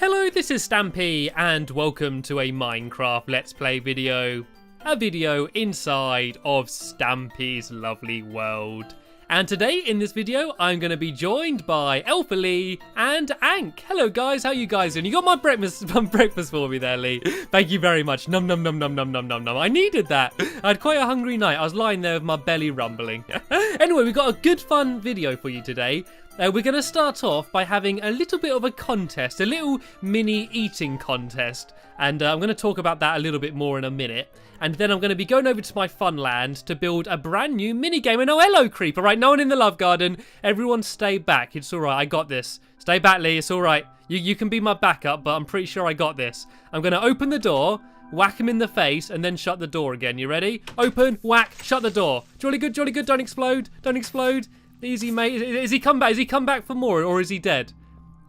Hello, this is Stampy, and welcome to a Minecraft Let's Play video. A video inside of Stampy's lovely world. And today, in this video, I'm going to be joined by Alpha Lee and Ank. Hello, guys. How you guys doing? You got my breakfast for me there, Lee. Thank you very much. Num, num, num, num, num, num, num, num. I needed that. I had quite a hungry night. I was lying there with my belly rumbling. Anyway, we've got a good, fun video for you today. We're going to start off by having a little bit of a contest, a little mini eating contest. And I'm going to talk about that a little bit more in a minute. And then I'm going to be going over to my fun land to build a brand new mini game. And oh, hello, creeper. Right, no one in the love garden. Everyone stay back. It's all right. I got this. Stay back, Lee. It's all right. You can be my backup, but I'm pretty sure I got this. I'm going to open the door, whack him in the face, and then shut the door again. You ready? Open, whack, shut the door. Jolly good, jolly good. Don't explode. Don't explode. Easy, mate. Is he come back? Is he come back for more, or is he dead?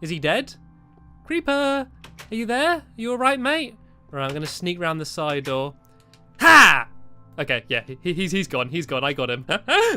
Is he dead? Creeper, are you there? Are you all right, mate? All right, I'm going to sneak round the side door. Ha! Okay, yeah, he's gone. He's gone. I got him.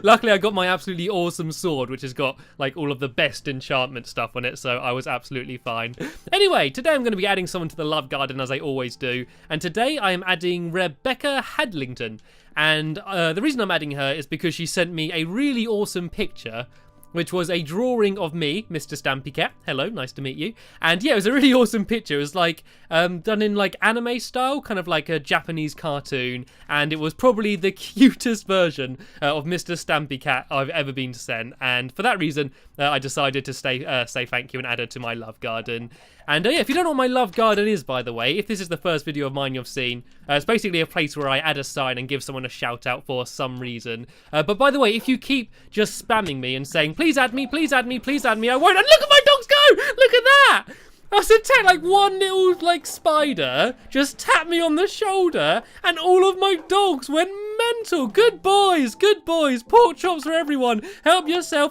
Luckily, I got my absolutely awesome sword, which has got, like, all of the best enchantment stuff on it, so I was absolutely fine. Anyway, today I'm going to be adding someone to the love garden, as I always do, and today I am adding Rebecca Hadlington. And the reason I'm adding her is because she sent me a really awesome picture, which was a drawing of me, Mr. Stampy Cat. Hello, nice to meet you. And yeah, it was a really awesome picture. It was like done in like anime style, kind of like a Japanese cartoon. And it was probably the cutest version of Mr. Stampy Cat I've ever been sent. And for that reason, I decided to say thank you and add her to my love garden. And yeah, if you don't know what my love garden is, by the way, if this is the first video of mine you've seen, it's basically a place where I add a sign and give someone a shout out for some reason. But by the way, if you keep just spamming me and saying, please add me, please add me, please add me, I won't. And look at my dogs go! Look at that! I was attacked, like one little like spider just tapped me on the shoulder and all of my dogs went mental. Good boys, good boys. Pork chops for everyone. Help yourself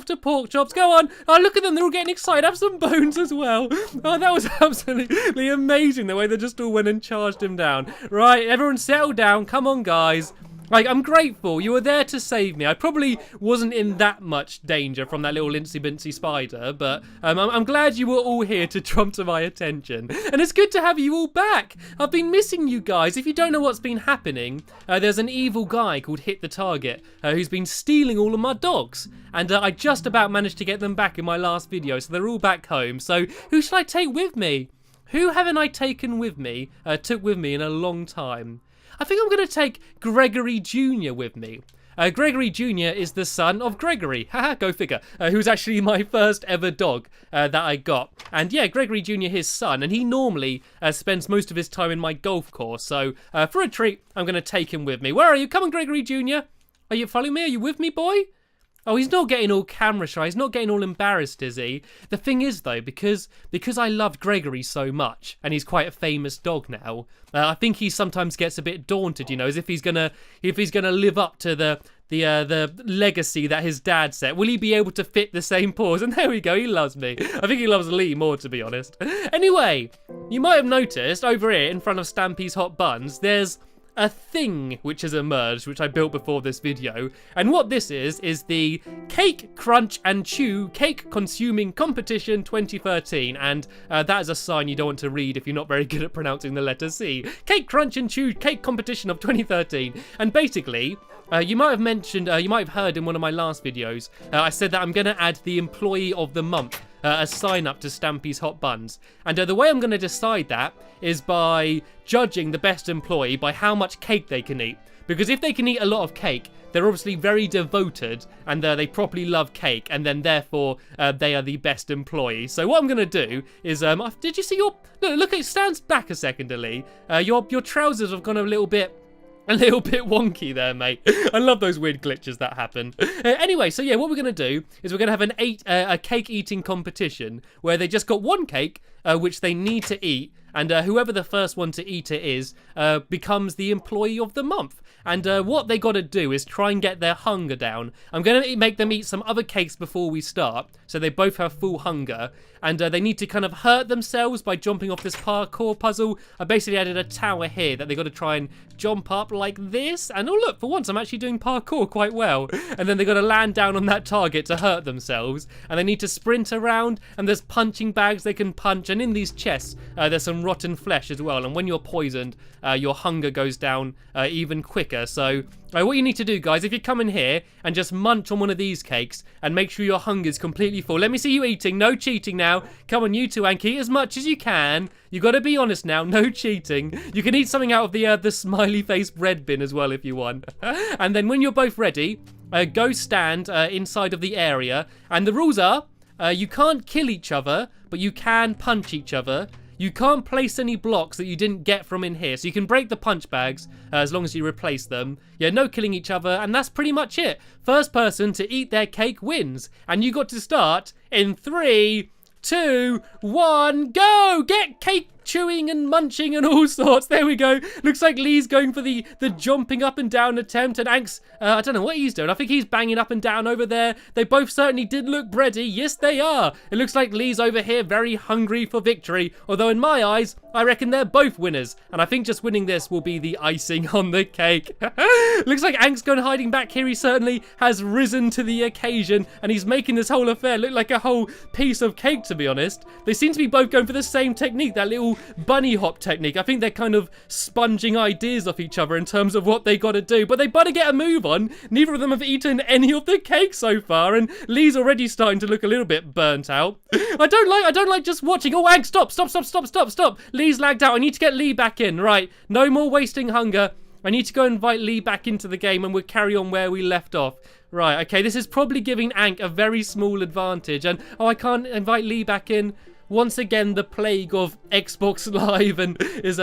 to pork chops. Go on. Oh, look at them, they're all getting excited. Have some bones as well. Oh, that was absolutely amazing the way they just all went and charged him down. Right, everyone settle down. Come on, guys. Like, I'm grateful. You were there to save me. I probably wasn't in that much danger from that little incy-bincy spider, but I'm glad you were all here to trump to my attention. And it's good to have you all back. I've been missing you guys. If you don't know what's been happening, there's an evil guy called Hit the Target who's been stealing all of my dogs. And I just about managed to get them back in my last video, so they're all back home. So who should I take with me? Who haven't I taken with me, took with me in a long time? I think I'm going to take Gregory Jr. with me. Gregory Jr. is the son of Gregory, haha, go figure, who's actually my first ever dog that I got. And yeah, Gregory Jr. his son, and he normally spends most of his time in my golf course. So for a treat, I'm going to take him with me. Where are you? Come on, Gregory Jr. Are you following me? Are you with me, boy? Oh, he's not getting all camera shy. He's not getting all embarrassed, is he? The thing is, though, because I loved Gregory so much, and he's quite a famous dog now, I think he sometimes gets a bit daunted, you know, as if he's gonna live up to the legacy that his dad set. Will he be able to fit the same paws? And there we go. He loves me. I think he loves Lee more, to be honest. Anyway, you might have noticed over here in front of Stampy's Hot Buns, there's a thing which has emerged, which I built before this video, and what this is the Cake Crunch and Chew Cake Consuming Competition 2013, and that is a sign you don't want to read if you're not very good at pronouncing the letter C. Cake Crunch and Chew Cake Competition of 2013, and basically, you might have heard in one of my last videos, I said that I'm going to add the Employee of the Month, a sign up to Stampy's Hot Buns. And the way I'm going to decide that is by judging the best employee by how much cake they can eat. Because if they can eat a lot of cake, they're obviously very devoted and they properly love cake, and then therefore they are the best employee. So what I'm going to do is, did you see your, look, it stands back a second, Lee. Your trousers have gone a little bit wonky there, mate. I love those weird glitches that happen. Anyway, so yeah, what we're going to do is we're going to have a cake eating competition where they just got one cake, which they need to eat and whoever the first one to eat it is becomes the employee of the month. And what they got to do is try and get their hunger down. I'm going to make them eat some other cakes before we start, so they both have full hunger. And they need to kind of hurt themselves by jumping off this parkour puzzle. I basically added a tower here that they got to try and jump up like this. And oh look, for once I'm actually doing parkour quite well. And then they got to land down on that target to hurt themselves. And they need to sprint around. And there's punching bags they can punch. And in these chests, there's some rotten flesh as well. And when you're poisoned, your hunger goes down even quicker. So what you need to do, guys, if you come in here and just munch on one of these cakes and make sure your hunger's completely full. Let me see you eating. No cheating now. Come on, you two, Anki, eat as much as you can. You got to be honest now. No cheating. You can eat something out of the smiley face bread bin as well if you want. And then when you're both ready, go stand inside of the area. And the rules are you can't kill each other, but you can punch each other. You can't place any blocks that you didn't get from in here. So you can break the punch bags as long as you replace them. Yeah, no killing each other. And that's pretty much it. First person to eat their cake wins. And you got to start in 3, 2, 1, go! Get cake chewing and munching and all sorts. There we go. Looks like Lee's going for the jumping up and down attempt, and Ank's, I don't know what he's doing. I think he's banging up and down over there. They both certainly did look bready. Yes, they are. It looks like Lee's over here very hungry for victory, although in my eyes, I reckon they're both winners, and I think just winning this will be the icing on the cake. Looks like Ank's going hiding back here. He certainly has risen to the occasion, and he's making this whole affair look like a whole piece of cake, to be honest. They seem to be both going for the same technique, that little bunny hop technique. I think they're kind of sponging ideas off each other in terms of what they got to do, but they better get a move on. Neither of them have eaten any of the cake so far, and Lee's already starting to look a little bit burnt out. I don't like just watching. Oh, Ank, stop. Lee's lagged out. I need to get Lee back in. Right, no more wasting hunger. I need to go invite Lee back into the game, and we'll carry on where we left off. Right, okay, this is probably giving Ank a very small advantage, and oh, I can't invite Lee back in. Once again, the plague of Xbox Live and is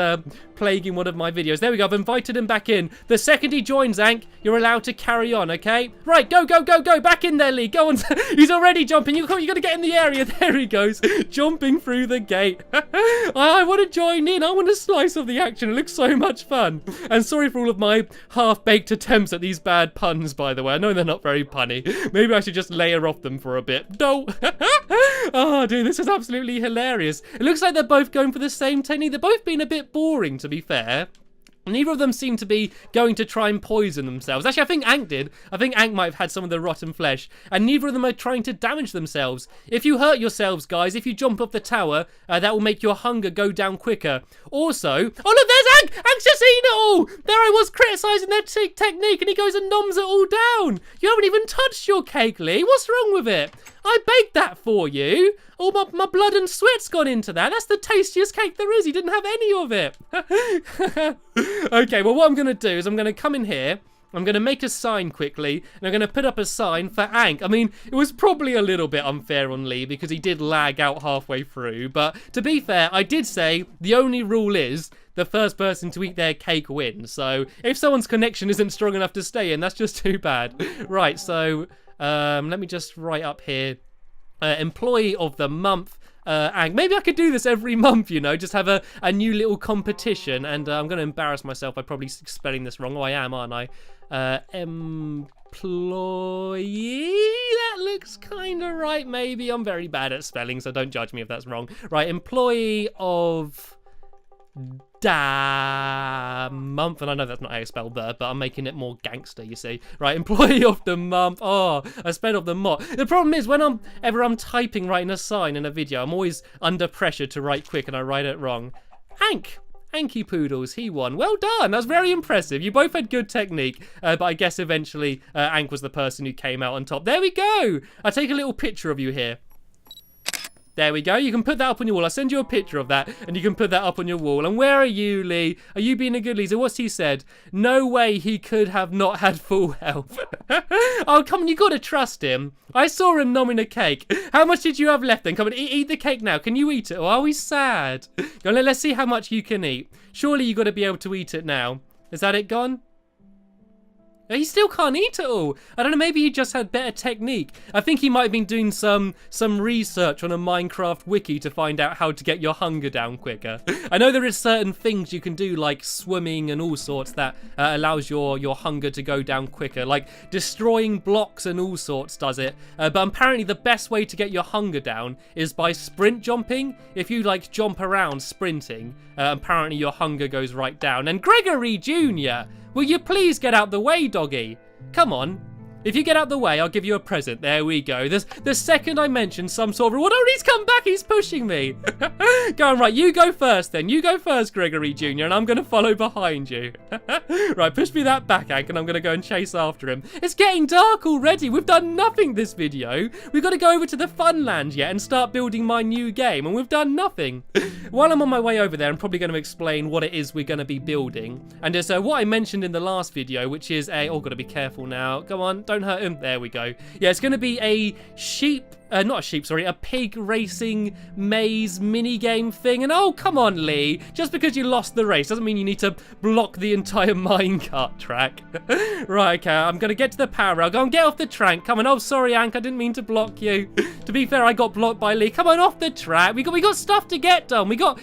plaguing one of my videos. There we go. I've invited him back in. The second he joins, Ank, you're allowed to carry on, okay? Right, go. Back in there, Lee. Go on. He's already jumping. You got to get in the area. There he goes. Jumping through the gate. I want to join in. I want a slice of the action. It looks so much fun. And sorry for all of my half-baked attempts at these bad puns, by the way. I know they're not very punny. Maybe I should just layer off them for a bit. No. Oh, dude, this is absolutely hilarious. It looks like they're both going for the same technique. They're both being a bit boring, to be fair. Neither of them seem to be going to try and poison themselves. Actually, I think Ank did. I think Ank might have had some of the rotten flesh. And neither of them are trying to damage themselves. If you hurt yourselves, guys, if you jump off the tower, that will make your hunger go down quicker. Also, oh look, there's Ank! Ank's just eaten it all! There I was criticising their technique, and he goes and noms it all down. You haven't even touched your cake, Lee. What's wrong with it? I baked that for you. All my blood and sweat's gone into that. That's the tastiest cake there is. He didn't have any of it. Okay, well, what I'm going to do is I'm going to come in here. I'm going to make a sign quickly, and I'm going to put up a sign for Ank. I mean, it was probably a little bit unfair on Lee because he did lag out halfway through. But to be fair, I did say the only rule is the first person to eat their cake wins. So if someone's connection isn't strong enough to stay in, that's just too bad. Right, so let me just write up here. Employee of the month. And maybe I could do this every month, you know, just have a new little competition. And I'm going to embarrass myself by probably spelling this wrong. Oh, I am, aren't I? Employee. That looks kind of right, maybe. I'm very bad at spelling, so don't judge me if that's wrong. Right, employee of month, and I know that's not how you spell the, but I'm making it more gangster, you see. Right, employee of the month. Oh, I spelled off the mot. The problem is when I'm typing, writing a sign in a video, I'm always under pressure to write quick, and I write it wrong. Anky Poodles, he won. Well done. That's very impressive. You both had good technique, but I guess eventually Ank was the person who came out on top. There we go. I'll take a little picture of you here. There we go. You can put that up on your wall. I'll send you a picture of that, and you can put that up on your wall. And where are you, Lee? Are you being a good Lee? So what's he said? No way he could have not had full health. Oh, come on. You got to trust him. I saw him nomming a cake. How much did you have left then? Come on, eat the cake now. Can you eat it? Or are we sad? Go on, let's see how much you can eat. Surely you got to be able to eat it now. Is that it gone? He still can't eat it all. I don't know, maybe he just had better technique. I think he might have been doing some research on a Minecraft wiki to find out how to get your hunger down quicker. I know there is certain things you can do, like swimming and all sorts, that allows your hunger to go down quicker. Like destroying blocks and all sorts does it. But apparently the best way to get your hunger down is by sprint jumping. If you like jump around sprinting, apparently your hunger goes right down. And Gregory Jr., will you please get out the way, doggy? Come on. If you get out the way, I'll give you a present. There we go. The second I mention some sort of reward... Oh, he's come back. He's pushing me. Go on, right. You go first then. You go first, Gregory Jr., and I'm going to follow behind you. Right, push me that back, Hank, and I'm going to go and chase after him. It's getting dark already. We've done nothing this video. We've got to go over to the Funland yet and start building my new game, and we've done nothing. While I'm on my way over there, I'm probably going to explain what it is we're going to be building. And it's what I mentioned in the last video, which is a... Oh, got to be careful now. Go on. Don't hurt him. There we go. Yeah, it's going to be a a pig racing maze mini game thing. And oh, come on, Lee. Just because you lost the race doesn't mean you need to block the entire minecart track. Right, okay, I'm going to get to the power rail. Go on, get off the track. Come on. Oh, sorry, Hank, I didn't mean to block you. To be fair, I got blocked by Lee. Come on, off the track. We got stuff to get done. We got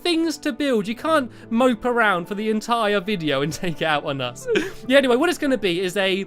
things to build. You can't mope around for the entire video and take it out on us. Yeah, anyway, what it's going to be is a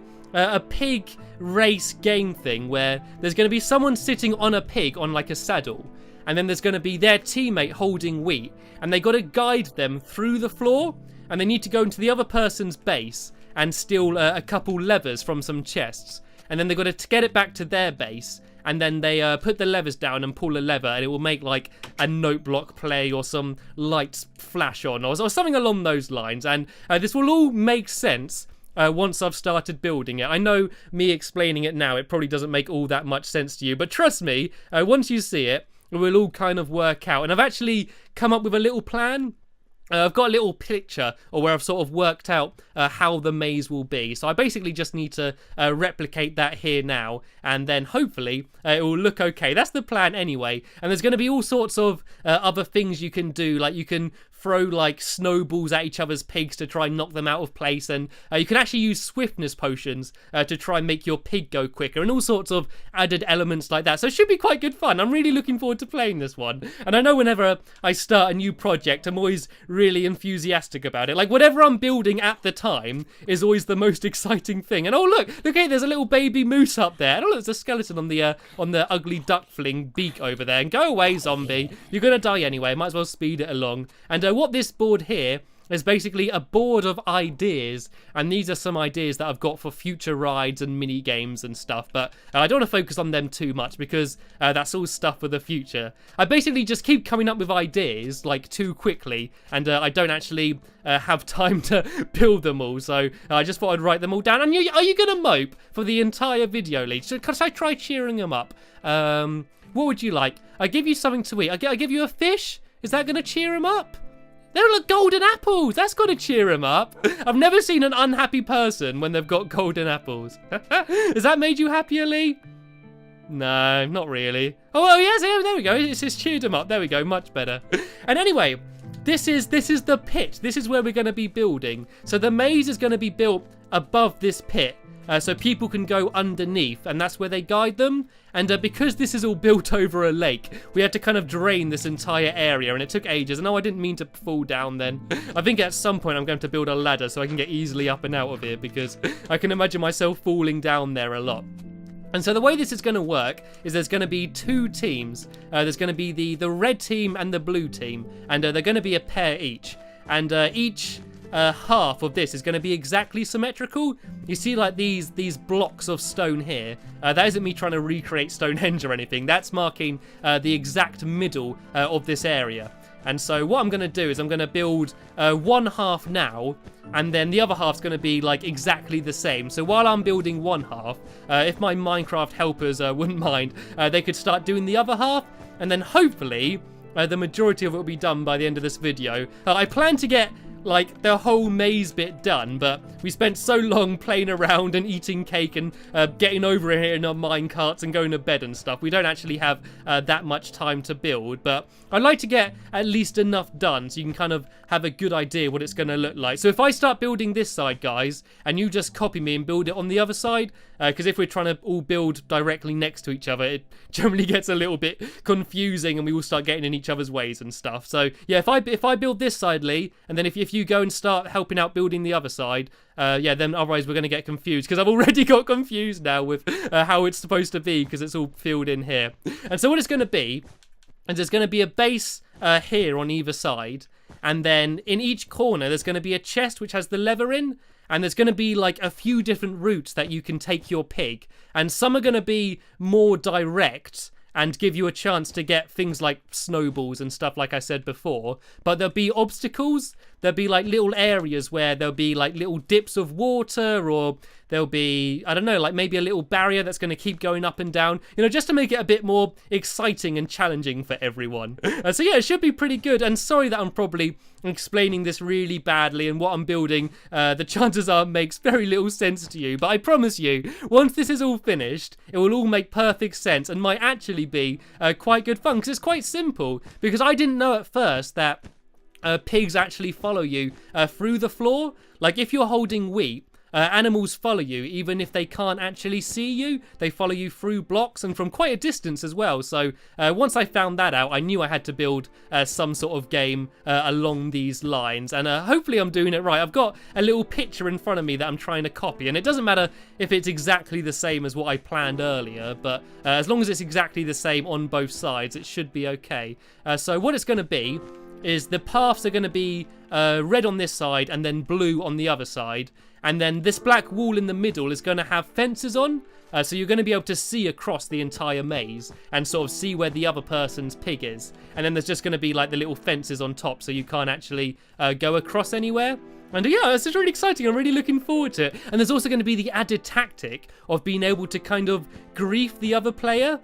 pig race game thing where there's going to be someone sitting on a pig on like a saddle, and then there's going to be their teammate holding wheat, and they got to guide them through the floor, and they need to go into the other person's base and steal a couple levers from some chests, and then they've got to get it back to their base, and then they put the levers down and pull a lever, and it will make like a note block play or some lights flash on or something along those lines. And this will all make sense once I've started building it. I know me explaining it now, it probably doesn't make all that much sense to you, but trust me, once you see it, it will all kind of work out. And I've actually come up with a little plan. I've got a little picture or where I've sort of worked out how the maze will be. So I basically just need to replicate that here now, and then hopefully it will look okay. That's the plan anyway. And there's going to be all sorts of other things you can do, like you can throw like snowballs at each other's pigs to try and knock them out of place, and you can actually use swiftness potions to try and make your pig go quicker, and all sorts of added elements like that. So it should be quite good fun. I'm really looking forward to playing this one, and I know whenever I start a new project, I'm always really enthusiastic about it. Like whatever I'm building at the time is always the most exciting thing. And oh look, hey, there's a little baby moose up there. And oh look, there's a skeleton on the ugly duckling beak over there. And go away, zombie. You're gonna die anyway. Might as well speed it along. And what this board here is basically a board of ideas, and these are some ideas that I've got for future rides and mini games and stuff, but I don't want to focus on them too much because that's all stuff for the future. I basically just keep coming up with ideas like too quickly, and I don't actually have time to build them all, so I just thought I'd write them all down. And are you gonna mope for the entire video, Lee? Should I try cheering them up? What would you like? I give you something to eat. I give you a fish? Is that gonna cheer him up? There are golden apples. That's got to cheer him up. I've never seen an unhappy person when they've got golden apples. Has that made you happier, Lee? No, not really. Oh, yes, there we go. It's just cheered him up. There we go. Much better. And anyway, this is the pit. This is where we're going to be building. So the maze is going to be built above this pit. So people can go underneath, and that's where they guide them. And because this is all built over a lake, we had to kind of drain this entire area, and it took ages. And no, I didn't mean to fall down then. I think at some point I'm going to build a ladder so I can get easily up and out of here, because I can imagine myself falling down there a lot. And so the way this is going to work is there's going to be two teams. There's going to be the red team and the blue team, and they're going to be a pair each. And each half of this is going to be exactly symmetrical. You see like these blocks of stone here, that isn't me trying to recreate Stonehenge or anything. That's marking the exact middle of this area. And so what I'm going to do is I'm going to build one half now, and then the other half's going to be like exactly the same. So while I'm building one half, if my Minecraft helpers wouldn't mind, they could start doing the other half, and then hopefully the majority of it will be done by the end of this video. I plan to get like the whole maze bit done, but we spent so long playing around and eating cake and getting over here in our mine carts and going to bed and stuff. We don't actually have that much time to build, but I'd like to get at least enough done so you can kind of have a good idea what it's going to look like. So if I start building this side, guys, and you just copy me and build it on the other side, because if we're trying to all build directly next to each other, it generally gets a little bit confusing and we all start getting in each other's ways and stuff. So yeah, if I build this side, Lee, and then if you go and start helping out building the other side, yeah, then otherwise we're going to get confused, because I've already got confused now with how it's supposed to be, because it's all filled in here. And so what it's going to be is there's going to be a base here on either side, and then in each corner there's going to be a chest which has the leather in, and there's going to be like a few different routes that you can take your pig, and some are going to be more direct and give you a chance to get things like snowballs and stuff, like I said before. But there'll be obstacles. There'll be like little areas where there'll be like little dips of water, or there'll be, I don't know, like maybe a little barrier that's going to keep going up and down, you know, just to make it a bit more exciting and challenging for everyone. So yeah, it should be pretty good. And sorry that I'm probably explaining this really badly, and what I'm building, the chances are makes very little sense to you. But I promise you, once this is all finished, it will all make perfect sense and might actually be quite good fun, because it's quite simple. Because I didn't know at first that pigs actually follow you through the floor. Like if you're holding wheat, animals follow you even if they can't actually see you. They follow you through blocks and from quite a distance as well. So once I found that out, I knew I had to build some sort of game along these lines, and hopefully I'm doing it right. I've got a little picture in front of me that I'm trying to copy, and it doesn't matter if it's exactly the same as what I planned earlier, but as long as it's exactly the same on both sides, it should be okay. So what it's going to be is the paths are going to be red on this side and then blue on the other side, and then this black wall in the middle is going to have fences on, so you're going to be able to see across the entire maze and sort of see where the other person's pig is. And then there's just going to be like the little fences on top, so you can't actually go across anywhere. And yeah, it's just really exciting. I'm really looking forward to it. And there's also going to be the added tactic of being able to kind of grief the other player,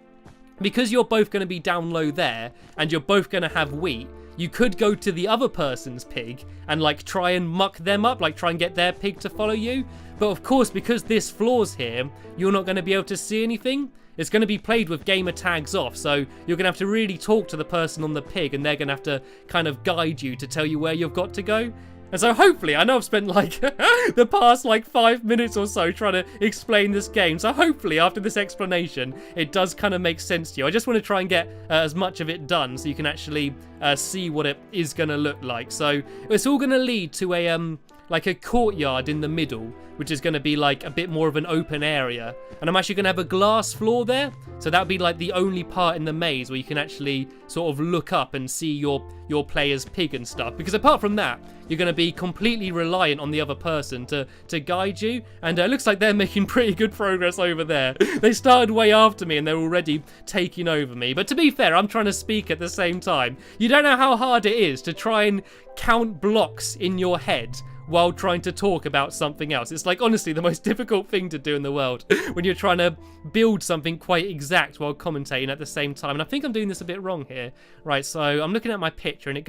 because you're both going to be down low there and you're both going to have wheat. You could go to the other person's pig and like try and muck them up, like try and get their pig to follow you. But of course, because this floor's here, you're not going to be able to see anything. It's going to be played with gamer tags off, so you're going to have to really talk to the person on the pig, and they're going to have to kind of guide you to tell you where you've got to go. And so hopefully, I know I've spent like the past like 5 minutes or so trying to explain this game. So hopefully after this explanation, it does kind of make sense to you. I just want to try and get as much of it done so you can actually see what it is going to look like. So it's all going to lead to a like a courtyard in the middle, which is going to be like a bit more of an open area. And I'm actually going to have a glass floor there. So that'll be like the only part in the maze where you can actually sort of look up and see your player's pig and stuff. Because apart from that, you're going to be completely reliant on the other person to guide you. And it looks like they're making pretty good progress over there. They started way after me and they're already taking over me. But to be fair, I'm trying to speak at the same time. You don't know how hard it is to try and count blocks in your head while trying to talk about something else. It's like honestly the most difficult thing to do in the world when you're trying to build something quite exact while commentating at the same time. And I think I'm doing this a bit wrong here. Right, so I'm looking at my picture and it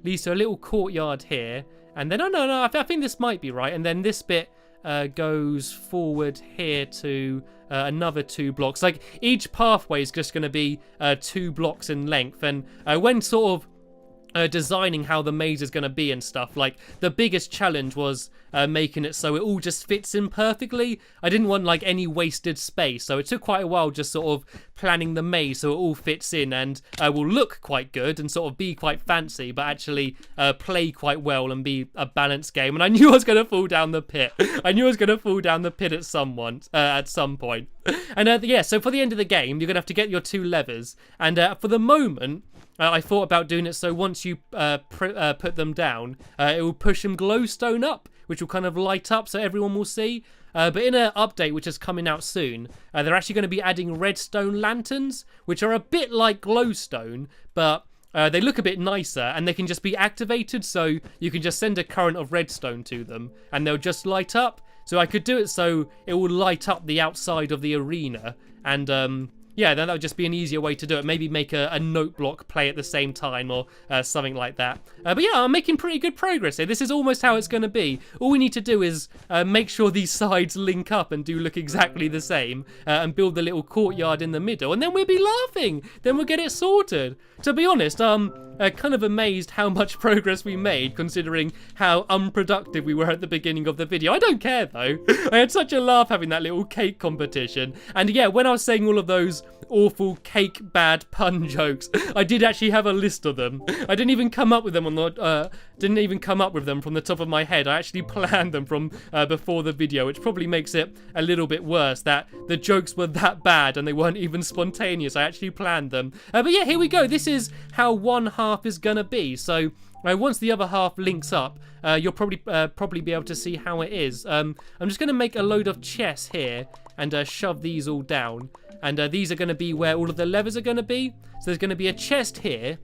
leads to a little courtyard here, and then no, I think this might be right, and then this bit goes forward here to another 2 blocks. Like each pathway is just going to be 2 blocks in length, and when sort of designing how the maze is going to be and stuff, like the biggest challenge was making it so it all just fits in perfectly. I didn't want like any wasted space, so it took quite a while just sort of planning the maze so it all fits in and will look quite good and sort of be quite fancy, but actually play quite well and be a balanced game. And I knew I was going to fall down the pit. I knew I was going to fall down the pit at some point. And yeah, so for the end of the game, you're going to have to get your 2 levers, and for the moment I thought about doing it so once you put them down, it will push some glowstone up, which will kind of light up so everyone will see. But in an update which is coming out soon, they're actually going to be adding redstone lanterns, which are a bit like glowstone, but they look a bit nicer, and they can just be activated, so you can just send a current of redstone to them and they'll just light up. So I could do it so it will light up the outside of the arena, and yeah, then that would just be an easier way to do it. Maybe make a note block play at the same time or something like that. But yeah, I'm making pretty good progress here. This is almost how it's going to be. All we need to do is make sure these sides link up and do look exactly the same, and build the little courtyard in the middle, and then we'll be laughing. Then we'll get it sorted. To be honest, kind of amazed how much progress we made, considering how unproductive we were at the beginning of the video. I don't care though. I had such a laugh having that little cake competition. And yeah, when I was saying all of those awful cake bad pun jokes, I did actually have a list of them. I didn't even come up with them from the top of my head. I actually planned them from before the video, which probably makes it a little bit worse that the jokes were that bad and they weren't even spontaneous. I actually planned them. But yeah, here we go. This is how one half is gonna be. So once the other half links up, you'll probably be able to see how it is. I'm just gonna make a load of chests here and shove these all down. And these are going to be where all of the levers are going to be. So there's going to be a chest here.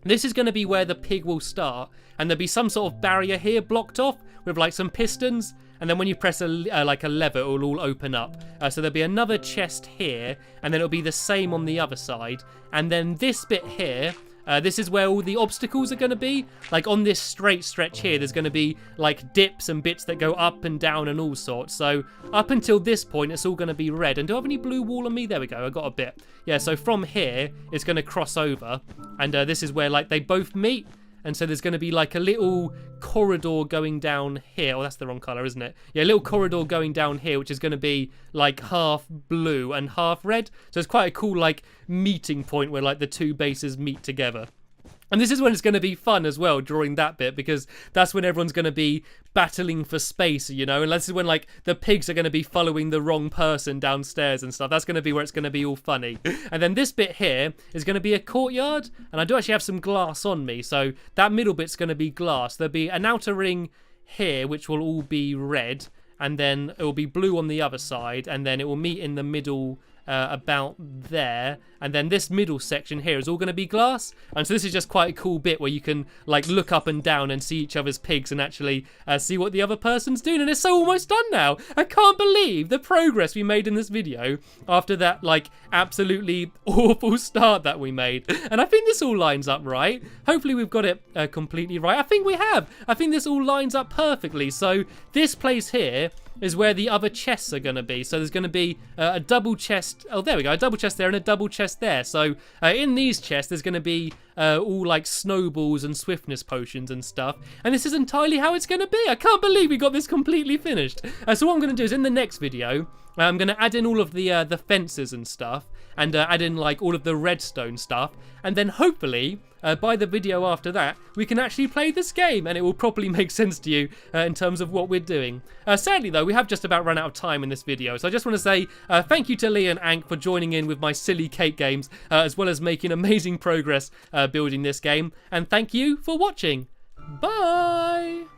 This is going to be where the pig will start. And there'll be some sort of barrier here blocked off with like some pistons. And then when you press a lever, it will all open up. So there'll be another chest here. And then it'll be the same on the other side. And then this bit here, this is where all the obstacles are going to be. Like on this straight stretch here, there's going to be like dips and bits that go up and down and all sorts. So up until this point, it's all going to be red. And do I have any blue wool on me? There we go. I got a bit. Yeah, so from here, it's going to cross over. And this is where like they both meet. And so there's going to be like a little corridor going down here. Oh, that's the wrong colour, isn't it? Yeah, a little corridor going down here, which is going to be like half blue and half red. So it's quite a cool like meeting point where like the two bases meet together. And this is when it's going to be fun as well, drawing that bit, because that's when everyone's going to be battling for space, you know, and this is when, like, the pigs are going to be following the wrong person downstairs and stuff. That's going to be where it's going to be all funny. And then this bit here is going to be a courtyard, and I do actually have some glass on me, so that middle bit's going to be glass. There'll be an outer ring here, which will all be red, and then it will be blue on the other side, and then it will meet in the middle about there, and then this middle section here is all going to be glass. And so this is just quite a cool bit where you can like look up and down and see each other's pigs and actually see what the other person's doing. And it's so almost done now. I can't believe the progress we made in this video after that like absolutely awful start that we made. And I think this all lines up right. Hopefully we've got it completely right. I think we have. I think this all lines up perfectly. So this place here is where the other chests are going to be. So there's going to be a double chest. Oh, there we go. A double chest there and a double chest there. So in these chests, there's going to be all like snowballs and swiftness potions and stuff. And this is entirely how it's going to be. I can't believe we got this completely finished. So what I'm going to do is in the next video, I'm going to add in all of the fences and stuff, and add in like all of the redstone stuff, and then hopefully by the video after that we can actually play this game and it will properly make sense to you in terms of what we're doing. Sadly though, we have just about run out of time in this video, so I just want to say thank you to Lee and Ank for joining in with my silly cake games, as well as making amazing progress building this game, and thank you for watching. Bye!